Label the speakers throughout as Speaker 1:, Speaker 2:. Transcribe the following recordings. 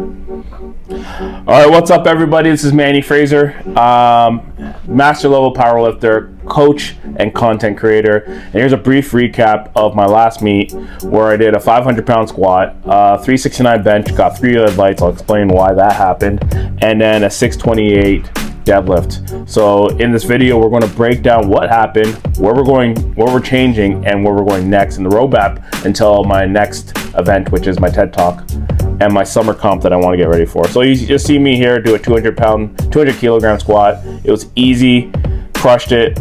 Speaker 1: All right, what's up, everybody? This is Manny, Fraser, master level powerlifter, coach, and content creator. And here's a brief recap of my last meet where I did a 500-pound squat, 369 bench, got 3 red lights. I'll explain why that happened, and then a 628 deadlift. So in this video, we're going to break down what happened, where we're going, where we're changing, and where we're going next in the roadmap until my next event, which is my TED Talk and my summer comp that I want to get ready for. So you just see me here do a 200 kilogram squat. It was easy, crushed it,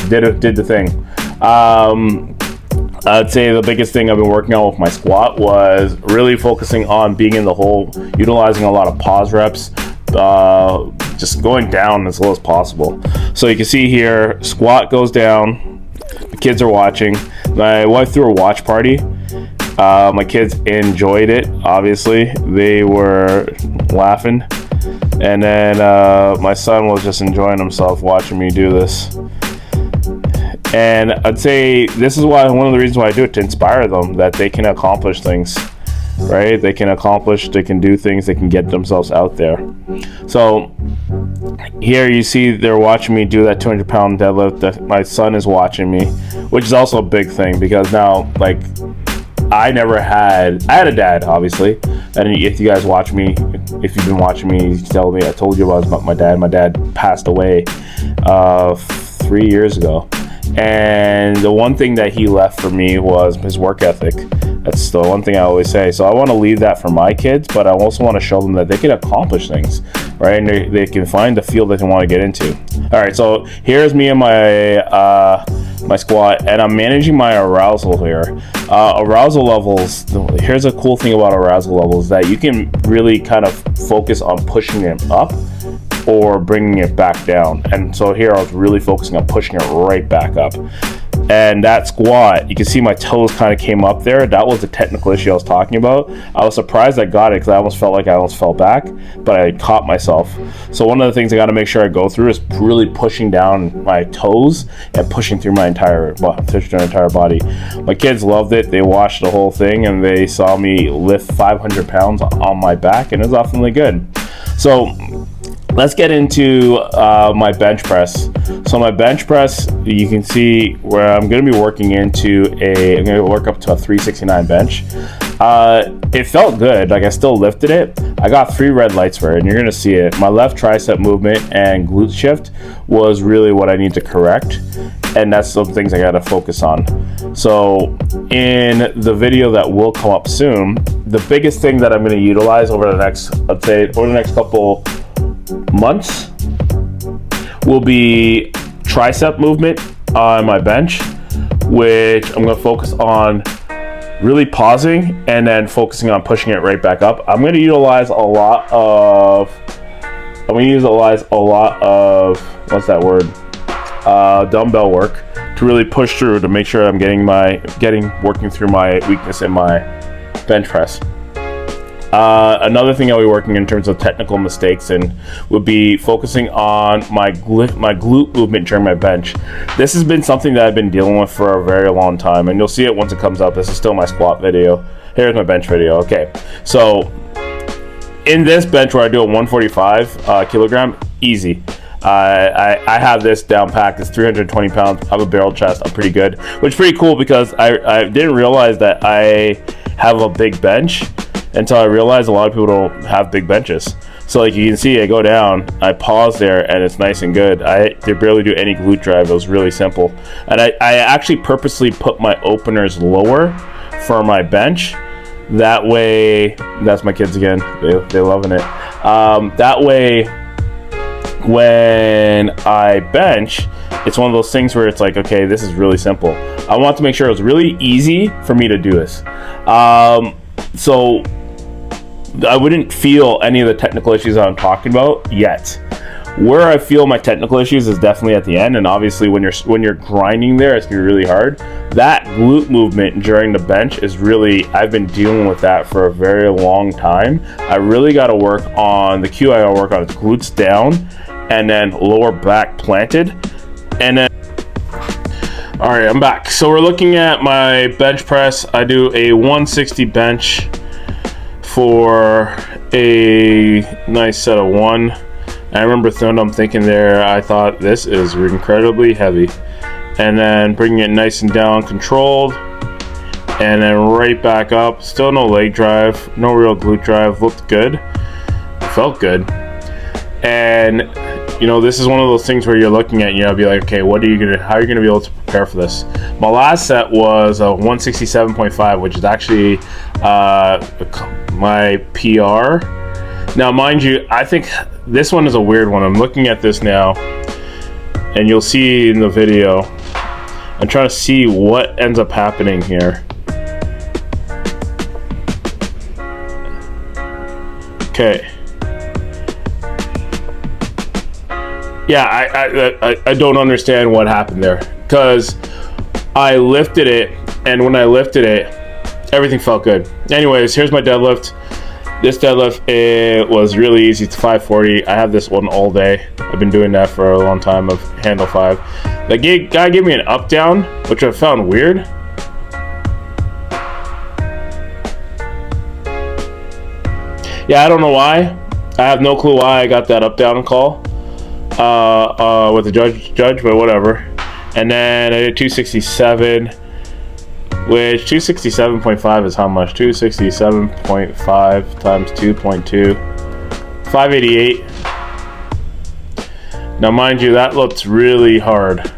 Speaker 1: did the thing. I'd say the biggest thing I've been working on with my squat was really focusing on being in the hole, utilizing a lot of pause reps, just going down as low as possible. So you can see here, squat goes down, the kids are watching. My wife threw a watch party. My kids enjoyed it, obviously. They were laughing. And then my son was just enjoying himself watching me do this. And I'd say this is why one of the reasons why I do it, to inspire them that they can accomplish things, right? They can do things, they can get themselves out there. So here you see they're watching me do that 200-pound deadlift. My son is watching me, which is also a big thing because now, like, I had a dad, obviously, and if you guys watch me, if you've been watching me, you tell me I told you about my dad. My dad passed away 3 years ago, and the one thing that he left for me was his work ethic. That's the one thing I always say. So I want to leave that for my kids, but I also want to show them that they can accomplish things, right? And they can find the field that they want to get into. All right, so here's me and my squat, and I'm managing my arousal here. Arousal levels, here's a cool thing about arousal levels, that you can really kind of focus on pushing it up or bringing it back down. And so here I was really focusing on pushing it right back up. And that squat, you can see my toes kind of came up there. That was the technical issue I was talking about. I was surprised I got it because I almost felt like I almost fell back, but I caught myself. So one of the things I got to make sure I go through is really pushing down my toes and pushing through my entire body. My kids loved it. They watched the whole thing and they saw me lift 500 pounds on my back, and it was awfully good. So let's get into my bench press. So my bench press, you can see where I'm going to be working I'm going to work up to a 369 bench. It felt good. Like, I still lifted it. I got 3 red lights for it, and you're going to see it. My left tricep movement and glute shift was really what I need to correct, and that's some things I got to focus on. So in the video that will come up soon, the biggest thing that I'm going to utilize over the next couple months will be tricep movement on my bench, which I'm going to focus on really pausing and then focusing on pushing it right back up. I'm going to utilize a lot of what's that word, dumbbell work to really push through, to make sure I'm working through my weakness in my bench press. Another thing I'll be working in terms of technical mistakes and would be focusing on my glute movement during my bench. This has been something that I've been dealing with for a very long time, and you'll see it once it comes up. This is still my squat video. Here's my bench video. Okay, so in this bench where I do a 145 kilogram, easy. I have this down packed. It's 320 pounds. I have a barrel chest. I'm pretty good, which is pretty cool because I didn't realize that I have a big bench until I realized a lot of people don't have big benches. So like you can see, I go down, I pause there, and it's nice and good. They barely do any glute drive. It was really simple. And I actually purposely put my openers lower for my bench. That way, that's my kids again. They're loving it. That way, when I bench, it's one of those things where it's like, okay, this is really simple. I want to make sure it was really easy for me to do this. So I wouldn't feel any of the technical issues I'm talking about yet. Where I feel my technical issues is definitely at the end, and obviously when you're grinding there, it's gonna be really hard. That glute movement during the bench is really, I've been dealing with that for a very long time. I really got to work on the cue. I got to work on is glutes down and then lower back planted, and then. All right, I'm back. So we're looking at my bench press. I do a 160 bench for a nice set of 1. I remember I'm thinking there, I thought this is incredibly heavy. And then bringing it nice and down, controlled. And then right back up. Still no leg drive, no real glute drive. Looked good. Felt good. And you know, this is one of those things where you're looking at, you know, be like, okay, how are you gonna be able to prepare for this? My last set was a 167.5, which is actually my PR. Now, mind you, I think this one is a weird one. I'm looking at this now, and you'll see in the video. I'm trying to see what ends up happening here. Okay. Yeah, I don't understand what happened there, because I lifted it, and when I lifted it, everything felt good. Anyways, here's my deadlift. This deadlift, it was really easy. It's 540. I have this one all day. I've been doing that for a long time, of handle 5. The guy gave me an up down, which I found weird. Yeah, I don't know why. I have no clue why I got that up down call with the judge, but whatever. And then I did 267. Which 267.5 is how much? 267.5 times 2.2, 588. Now, mind you, that looks really hard.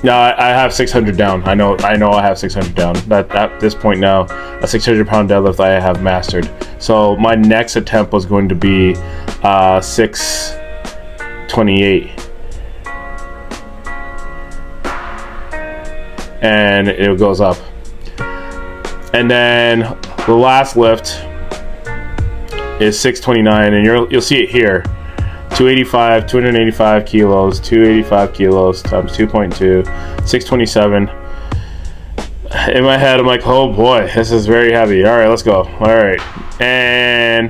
Speaker 1: Now, I have 600 down. I know I have 600 down. That at this point now, a 600-pound deadlift I have mastered. So my next attempt was going to be 628. And it goes up. And then the last lift is 629, and you'll see it here. 285 kilos, 285 kilos times 2.2, 627. In my head, I'm like, oh boy, this is very heavy. All right, let's go. All right, and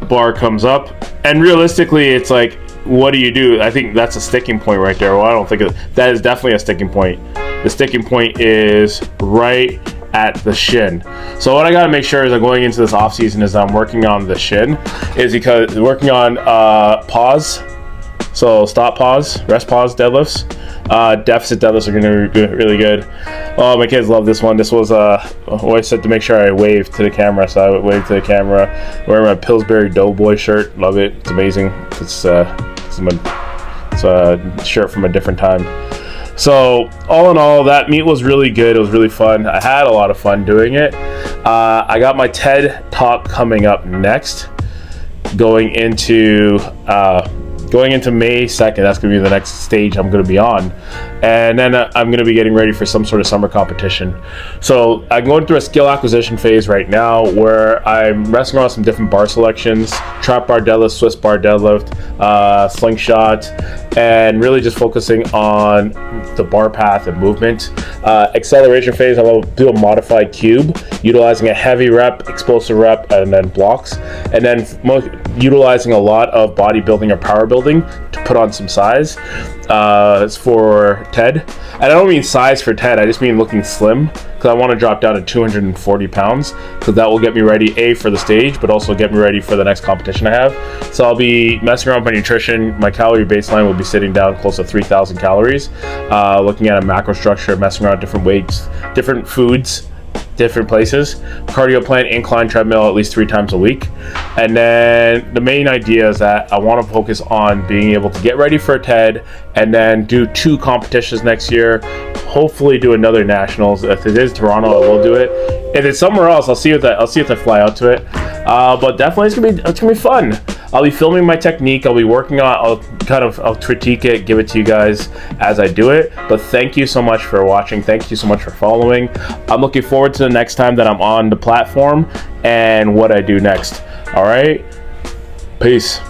Speaker 1: bar comes up, and realistically, it's like, what do you do? I think that's a sticking point right there. Well, I don't think that is definitely a sticking point. The sticking point is right at the shin. So what I got to make sure is I'm going into this off season is I'm working on the shin, is because working on pause. So stop pause, rest pause deadlifts. Deficit deadlifts are going to be really good. Oh, my kids love this one. This was always said to make sure I wave to the camera, so I would wave to the camera. Wearing my Pillsbury Doughboy shirt, love it. It's amazing. It's a shirt from a different time. So all in all, that meet was really good. It was really fun. I had a lot of fun doing it. I got my TED talk coming up next, going into May 2nd. That's going to be the next stage I'm going to be on. And then I'm going to be getting ready for some sort of summer competition. So I'm going through a skill acquisition phase right now where I'm wrestling around some different bar selections, trap bar deadlift, Swiss bar deadlift, slingshot, and really just focusing on the bar path and movement. Acceleration phase, I'll do a modified cube, utilizing a heavy rep, explosive rep, and then blocks. And then utilizing a lot of bodybuilding or power building to put on some size. It's for TED. And I don't mean size for TED, I just mean looking slim, because I want to drop down to 240 pounds, because that will get me ready, for the stage, but also get me ready for the next competition I have. So I'll be messing around with my nutrition. My calorie baseline will be sitting down close to 3,000 calories, looking at a macro structure, messing around different weights, different foods, different places, cardio plan, incline treadmill at least 3 times a week. And then the main idea is that I want to focus on being able to get ready for a TED and then do 2 competitions next year, hopefully do another nationals. If it is Toronto, I will do it. If it's somewhere else, I'll see if I fly out to it. But definitely it's gonna be fun. I'll be filming my technique. I'll be working on. I'll critique it, give it to you guys as I do it. But thank you so much for watching. Thank you so much for following. I'm looking forward to the next time that I'm on the platform and what I do next. All right, peace.